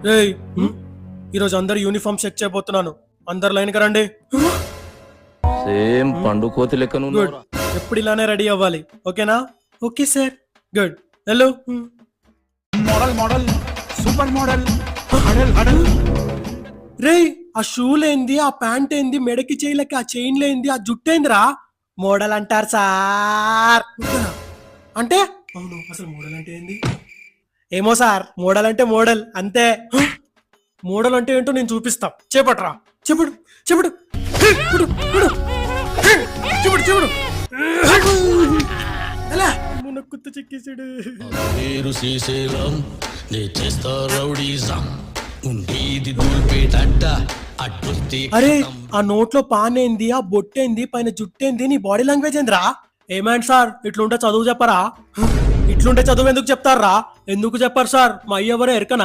రేయ్ ఈరోజు అందరు యూనిఫామ్ చెక్ చేయబోతున్నాను. అందరు లైన్ కి రండి. సేమ్ పండు కోతి లెక్కను గుడ్. ఎప్పుడు ఇలానే రెడీ అవ్వాలి, ఓకేనా? Okay sir. Good. Hello. Model model super model హడల్ హడల్. రేయ్ ఆ షూలు ఏంది, ఆ ప్యాంట్ ఏంది, మెడకి చేయలేక ఆ చైన్లు ఏంది, ఆ జుట్టేందిరా? మోడల్ అంటారు సార్. అంటే అవును, అసలు మోడల్ అంటే ఏంది? ఏమో సార్, మోడల్ అంటే మోడల్ అంతే. మోడల్ అంటే ఏంటో నేను చూపిస్తా. చేపట్రా. చెప్పుడు చెప్పుడు చెప్పుడు చెప్పుడు చెప్పుడు. ఎలా మునక్కుత్త చెక్కేసాడు. పేరు శ్రీశైలం నే చేస్తా రౌడీజం ఉండేది దూల్పేటంట అడ్డొస్తే. అరే ఆ నోట్లో పానేంది, ఆ బొట్టేంది, పైన జుట్టేంది, నీ బాడీ లాంగ్వేజ్ ఏందిరా? ఏమండి సార్, ఇట్లుంటే చదువు చెప్పరా? ఇట్లుంటే చదువు ఎందుకు చెప్తారా? ఎందుకు చెప్పారు సార్? మా అయ్య ఎవరో ఎరకనా?